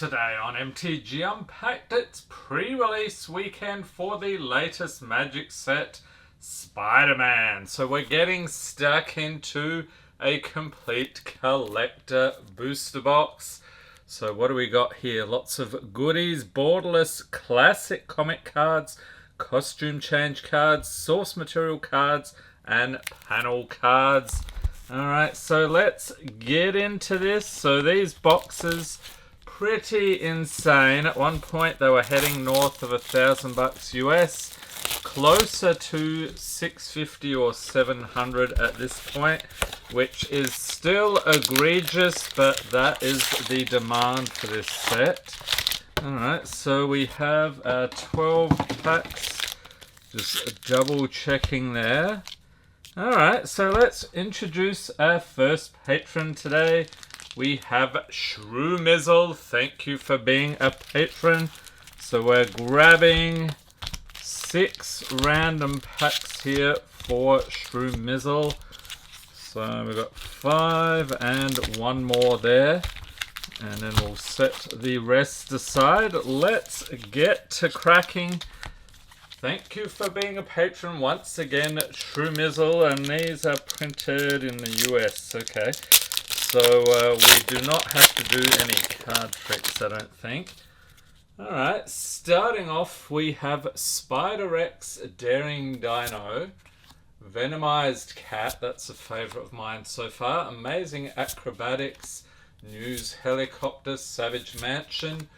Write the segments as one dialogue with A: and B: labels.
A: Today on MTG Unpacked, it's pre-release weekend for the latest Magic set, Spider-Man. So we're getting stuck into a complete collector booster box. So what do we got here? Lots of goodies, borderless classic comic cards, costume change cards, source material cards, and panel cards. Alright, so let's get into this. So these boxes, pretty insane. At one point they were heading north of $1,000 US, closer to $650 or $700 at this point, which is still egregious, but that is the demand for this set. Alright, so we have 12 packs, just double checking there. Alright, so let's introduce our first patron today. We have Shrew-Mizzle. Thank you for being a patron. So we're grabbing 6 random packs here for Shrew-Mizzle. So we've got 5 and 1 more there. And then we'll set the rest aside. Let's get to cracking. Thank you for being a patron once again, Shrew-Mizzle. And these are printed in the US. Okay. So we do not have to do any card tricks, I don't think. Alright, starting off we have Spider-Rex Daring Dino, Venomized Cat, that's a favourite of mine so far, Amazing Acrobatics, News Helicopter, Savage Mansion,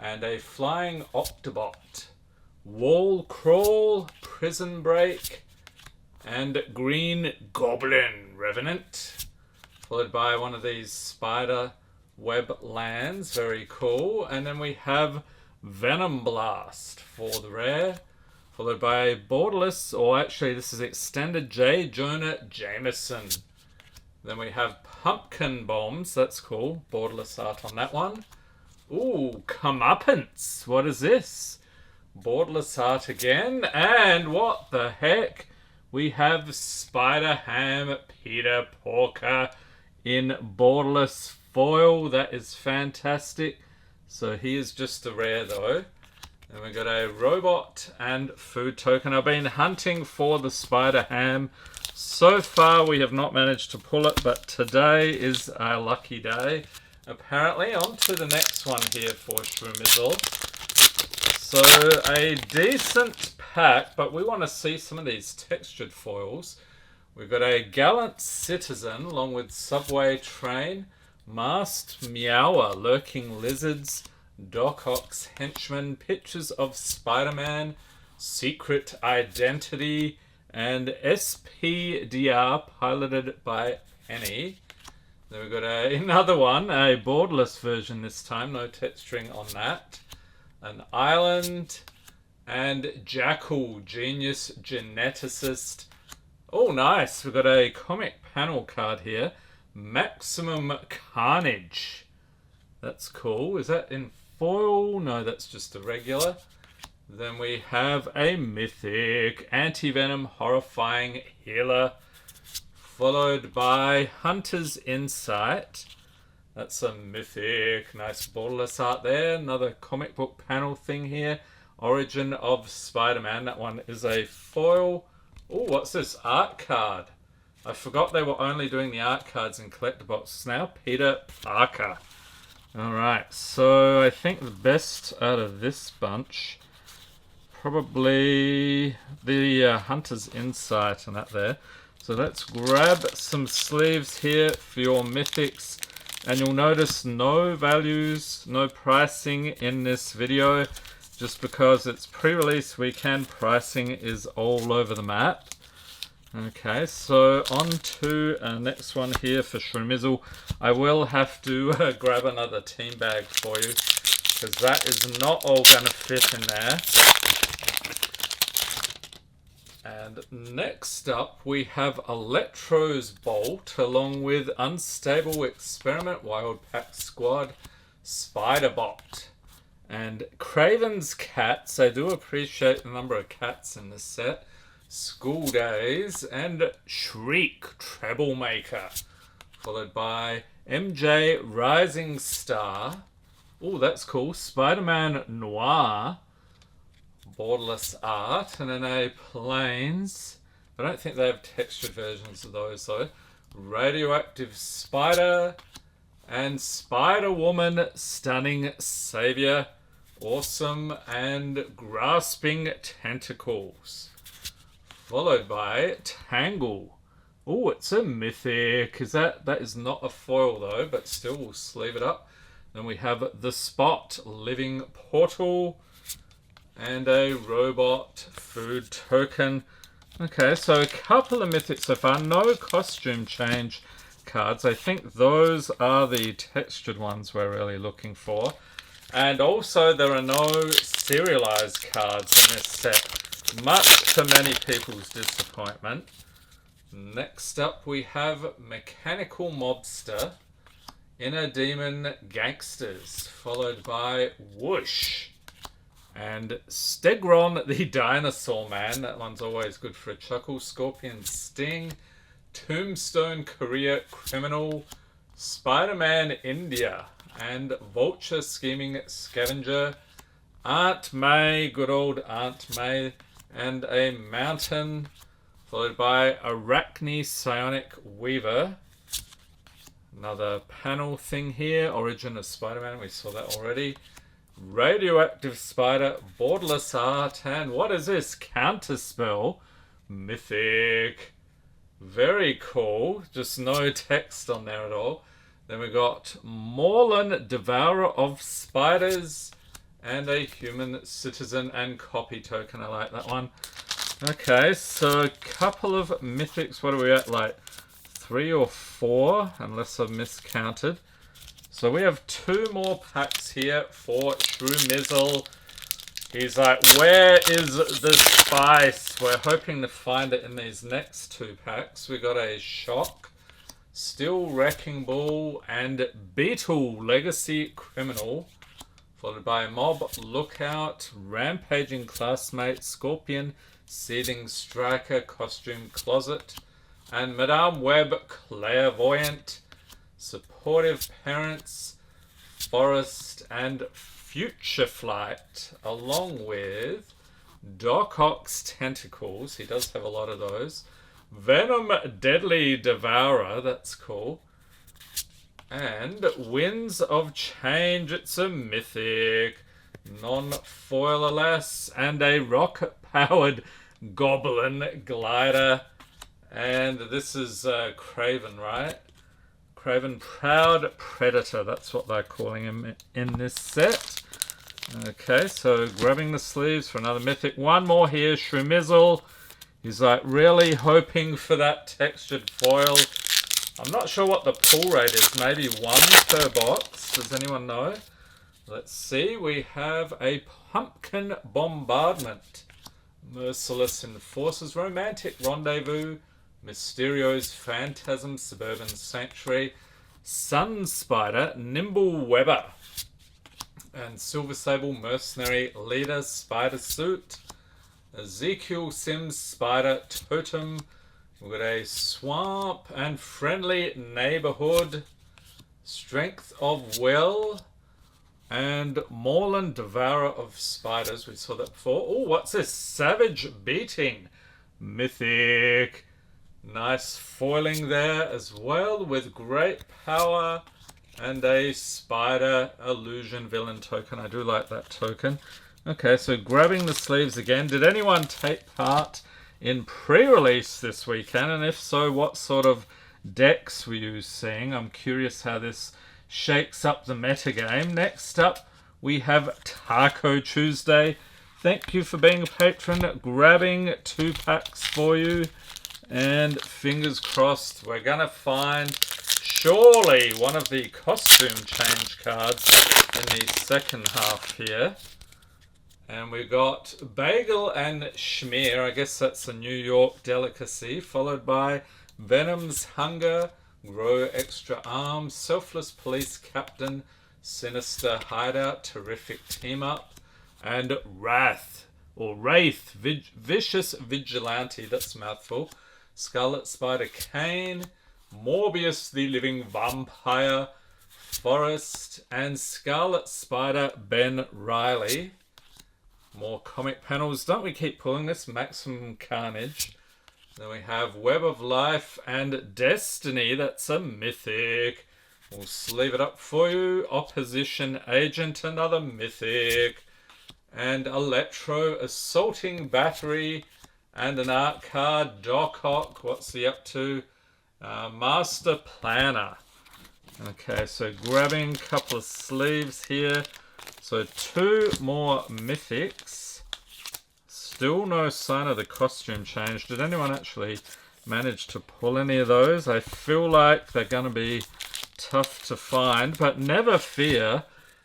A: and a Flying Octobot, Wall Crawl, Prison Break, and Green Goblin Revenant. Followed by one of these spider web lands, very cool. And then we have Venom Blast for the rare. Followed by borderless, or actually this is extended J. Jonah Jameson. Then we have Pumpkin Bombs, that's cool. Borderless art on that one. Ooh, Comeuppance, what is this? Borderless art again. And what the heck? We have Spider-Ham Peter Porker in borderless foil. That is fantastic. So he is just a rare though. Then we got a robot and food token. I've been hunting for the Spider-Ham. So far we have not managed to pull it, but today is our lucky day. Apparently, on to the next one here for Shrew-Mizzle. So a decent pack, but we want to see some of these textured foils. We've got a Gallant Citizen along with Subway Train, Masked Meower, Lurking Lizards, Doc Ock's Henchman, Pictures of Spider-Man, Secret Identity, and SPDR piloted by Penny. Then we've got another one, a borderless version this time, no texturing on that. An Island, and Jackal, Genius Geneticist. Oh, nice. We've got a comic panel card here. Maximum Carnage. That's cool. Is that in foil? No, that's just a regular. Then we have a Mythic Anti-Venom Horrifying Healer. Followed by Hunter's Insight. That's a Mythic. Nice borderless art there. Another comic book panel thing here. Origin of Spider-Man. That one is a foil. Oh, what's this? Art card. I forgot they were only doing the art cards in collector boxes now. Peter Parker. Alright, so I think the best out of this bunch, probably the Hunter's Insight and that there. So let's grab some sleeves here for your Mythics. And you'll notice no values, no pricing in this video. Just because it's pre-release weekend, pricing is all over the map. Okay, so on to our next one here for Shrew-Mizzle. I will have to grab another team bag for you, because that is not all going to fit in there. And next up, we have Electro's Bolt, along with Unstable Experiment, Wild Pack Squad, Spider-Bot. And Craven's Cats, I do appreciate the number of cats in this set. School Days, and Shriek, Troublemaker. Followed by MJ Rising Star, Oh, that's cool. Spider-Man Noir. Borderless art. And then a planes. I don't think they have textured versions of those though. Radioactive Spider. And Spider-Woman Stunning Savior. Awesome. And Grasping Tentacles. Followed by Tangle. Oh, it's a mythic. That is not a foil though, but still we'll sleeve it up. Then we have The Spot, Living Portal, and a Robot Food Token. Okay, so a couple of mythics so far. No costume change cards. I think those are the textured ones we're really looking for. And also there are no serialized cards in this set, much to many people's disappointment. Next up we have Mechanical Mobster, Inner Demon Gangsters, followed by Whoosh. And Stegron the Dinosaur Man, that one's always good for a chuckle. Scorpion Sting, Tombstone Career Criminal, Spider-Man India, and Vulture Scheming Scavenger, Aunt May, good old Aunt May, and a Mountain, followed by Arachne Psionic Weaver. Another panel thing here, Origin of Spider-Man, we saw that already. Radioactive Spider, Borderless Art, and what is this? Counterspell, Mythic. Very cool, just no text on there at all. Then we got Morlun, Devourer of Spiders, and a Human Citizen and Copy Token. I like that one. Okay, so a couple of mythics. What are we at? Like 3 or 4, unless I've miscounted. So we have 2 more packs here for Shrew He's like, where is the spice? We're hoping to find it in these next 2 packs. We got a Shock, Steel Wrecking Ball, and Beetle Legacy Criminal, followed by Mob Lookout, Rampaging Classmate, Scorpion, Seething Striker, Costume Closet, and Madame Web Clairvoyant, Supportive Parents, Forest, and Future Flight, along with Doc Ock's Tentacles. He does have a lot of those. Venom Deadly Devourer, that's cool. And Winds of Change, it's a mythic. Non-foil alas, and a rocket-powered Goblin Glider. And this is Craven, right? Craven Proud Predator, that's what they're calling him in this set. Okay, so grabbing the sleeves for another mythic. One more here, Shrew. He's like really hoping for that textured foil. I'm not sure what the pull rate is, maybe 1 per box. Does anyone know? Let's see, we have a Pumpkin Bombardment, Merciless Enforcers, Romantic Rendezvous, Mysterio's Phantasm, Suburban Sanctuary, Sun Spider, Nimble Webber, and Silver Sable Mercenary Leader Spider Suit, Ezekiel Sims Spider Totem. We've got a Swamp and Friendly Neighborhood, Strength of Will, and Morlun Devourer of Spiders. We saw that before. Oh, what's this? Savage Beating, mythic. Nice foiling there as well with great power and a Spider Illusion Villain token. I do like that token. Okay, so grabbing the sleeves again. Did anyone take part in pre-release this weekend? And if so, what sort of decks were you seeing? I'm curious how this shakes up the metagame. Next up, we have Taco Tuesday. Thank you for being a patron. Grabbing 2 packs for you. And fingers crossed, we're going to find surely one of the costume change cards in the second half here. And we got Bagel and Schmear. I guess that's a New York delicacy. Followed by Venom's Hunger, Grow Extra Arms, Selfless Police Captain, Sinister Hideout, Terrific Team Up, and Wraith, Vicious Vigilante, that's a mouthful, Scarlet Spider Kane, Morbius the Living Vampire, Forest, and Scarlet Spider Ben Riley. More comic panels. Don't we keep pulling this? Maximum Carnage. Then we have Web of Life and Destiny. That's a mythic. We'll sleeve it up for you. Opposition Agent, another mythic. And Electro Assaulting Battery. And an art card. Doc Ock. What's he up to? Master Planner. Okay, so grabbing a couple of sleeves here. So 2 more mythics. Still no sign of the costume change. Did anyone actually manage to pull any of those? I feel like they're going to be tough to find, but never fear.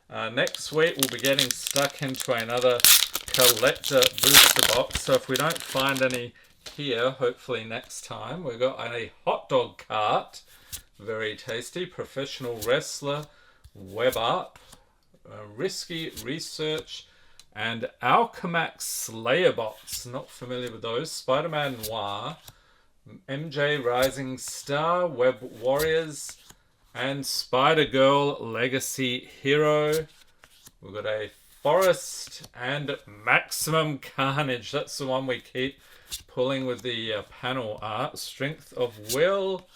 A: Next week we'll be getting stuck into another collector booster box. So if we don't find any here, hopefully next time, we've got a hot dog cart. Very tasty. Professional Wrestler. Web Up. Risky Research. And Alchemax Slayer Box. Not familiar with those. Spider-Man Noir. MJ Rising Star. Web Warriors. And Spider-Girl Legacy Hero. We've got a Forest and Maximum Carnage. That's the one we keep pulling with the panel art. Strength of Will.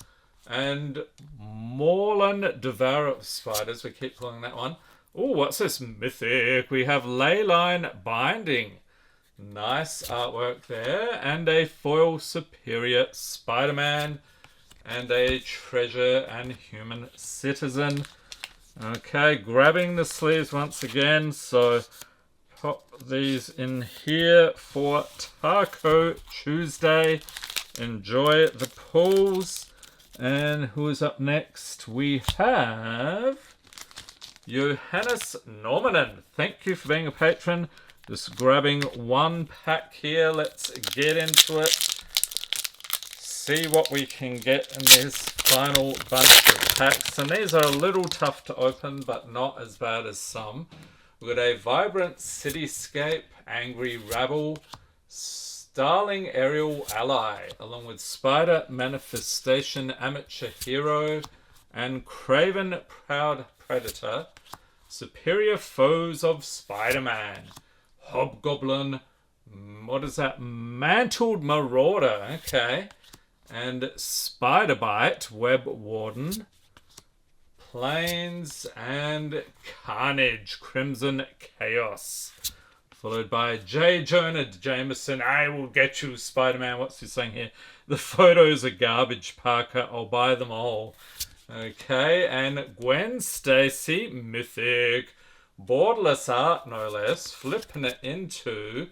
A: And Morlan Devourer of Spiders. We keep pulling that one. Oh, what's this? Mythic. We have Leyline Binding. Nice artwork there. And a foil Superior Spider-Man. And a Treasure and Human Citizen. Okay, grabbing the sleeves once again. So pop these in here for Taco Tuesday. Enjoy the pulls. And who is up next? We have Johannes Normanen. Thank you for being a patron. Just grabbing 1 pack here. Let's get into it. See what we can get in this final bunch of packs. And these are a little tough to open, but not as bad as some. We've got a Vibrant Cityscape, Angry Rabble, Starling Aerial Ally, along with Spider Manifestation Amateur Hero, and Craven Proud Predator, Superior Foes of Spider-Man, Hobgoblin, what is that? Mantled Marauder, okay, and Spider-Bite, Web Warden, Plains, and Carnage, Crimson Chaos. Followed by J. Jonah Jameson. I will get you, Spider-Man. What's he saying here? The photos are garbage, Parker. I'll buy them all. Okay, and Gwen Stacy, mythic. Borderless art, no less. Flipping it into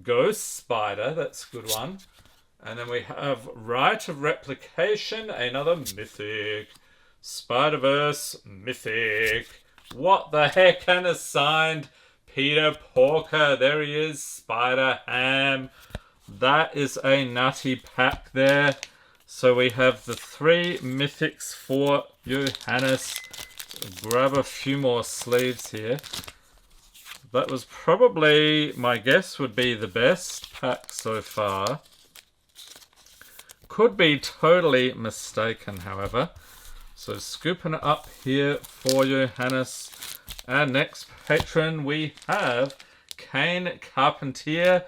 A: Ghost Spider. That's a good one. And then we have Rite of Replication, another mythic. Spider-Verse, mythic. What the heck? And a signed Peter Porker. There he is. Spider-Ham. That is a nutty pack there. So we have the 3 mythics for Johannes. Grab a few more sleeves here. That was probably, my guess, would be the best pack so far. Could be totally mistaken, however. So scooping it up here for Johannes. And next patron we have Kane Carpentier.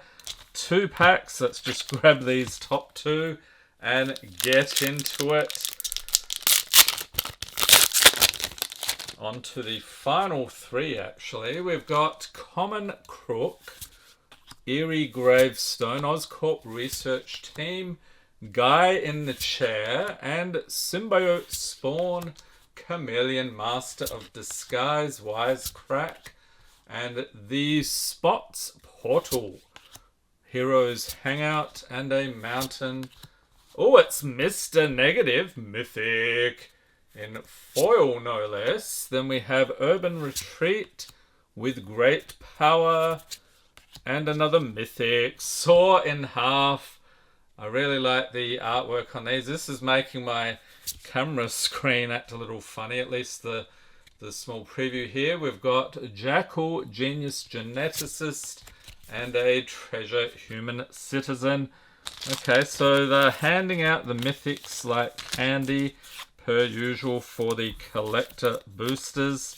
A: 2 packs. Let's just grab these top 2 and get into it. On to the final 3 actually. We've got Common Crook, Eerie Gravestone, Oscorp Research Team, Guy in the Chair, and Symbiote Spawn, Chameleon Master of Disguise, Wisecrack, and the Spots Portal, Heroes Hangout, and a Mountain. Oh, it's Mr. Negative, mythic, in foil no less. Then we have Urban Retreat with Great Power, and another mythic, Saw in Half. I really like the artwork on these. This is making my camera screen act a little funny, at least the small preview here. We've got Jackal, Genius Geneticist, and a Treasure Human Citizen. Okay, so they're handing out the mythics like candy. per usual for the collector boosters.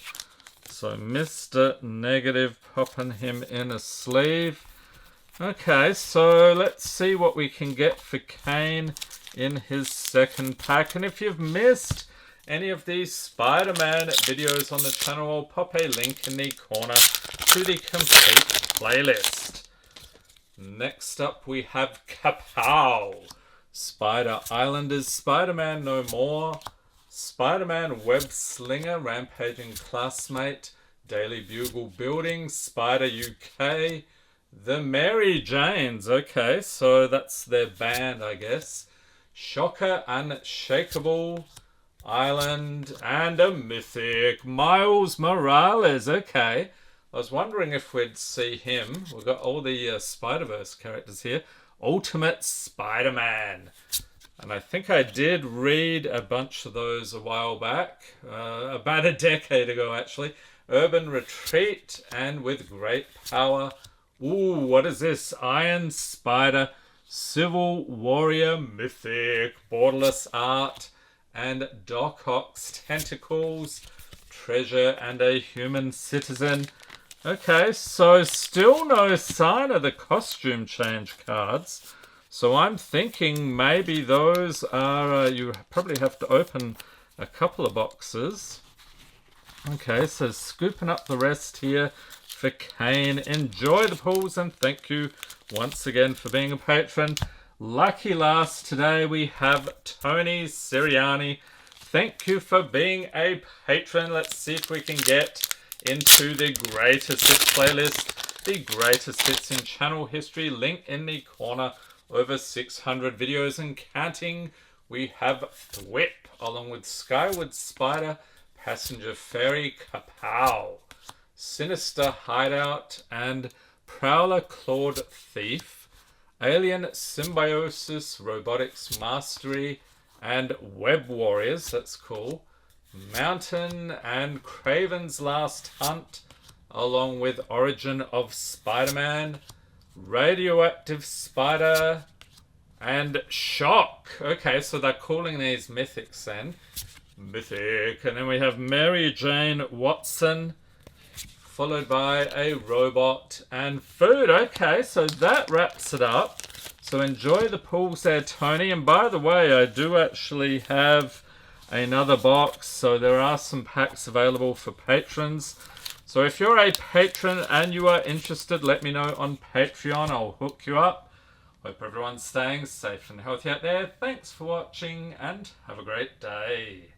A: So Mr. Negative popping him in a sleeve. Okay, so let's see what we can get for Kane in his second pack. And if you've missed any of these Spider-Man videos on the channel, I'll pop a link in the corner to the complete playlist. Next up we have Kapow! Spider Islanders, Spider-Man No More, Spider-Man Web Slinger, Rampaging Classmate, Daily Bugle Building, Spider UK, The Mary Janes, okay, so that's their band, I guess. Shocker, Unshakable, Island, and a Mythic. Miles Morales, okay. I was wondering if we'd see him. We've got all the Spider-Verse characters here. Ultimate Spider-Man. And I think I did read a bunch of those a while back. About a decade ago, actually. Urban Retreat, and with great power. Ooh, what is this? Iron Spider, Civil Warrior Mythic, Borderless Art, and Doc Ock's Tentacles, Treasure, and a Human Citizen. Okay, so still no sign of the costume change cards. So I'm thinking maybe those are, you probably have to open a couple of boxes. Okay, so scooping up the rest here for Kane. Enjoy the pulls and thank you once again for being a patron. Lucky last today we have Tony Siriani. Thank you for being a patron. Let's see if we can get into the greatest hits playlist. The greatest hits in channel history. Link in the corner. Over 600 videos and counting. We have Thwip along with Skyward Spider, Passenger Ferry, Kapow, Sinister Hideout, and Prowler Clawed Thief, Alien Symbiosis, Robotics Mastery, and Web Warriors, that's cool, Mountain, and Craven's Last Hunt, along with Origin of Spider-Man, Radioactive Spider, and Shock. Okay, so they're calling these Mythics then. Mythic. And then we have Mary Jane Watson, followed by a robot and food. Okay, so that wraps it up. So enjoy the pulls there, Tony. And by the way, I do actually have another box. So there are some packs available for patrons. So if you're a patron and you are interested, let me know on Patreon. I'll hook you up. Hope everyone's staying safe and healthy out there. Thanks for watching and have a great day.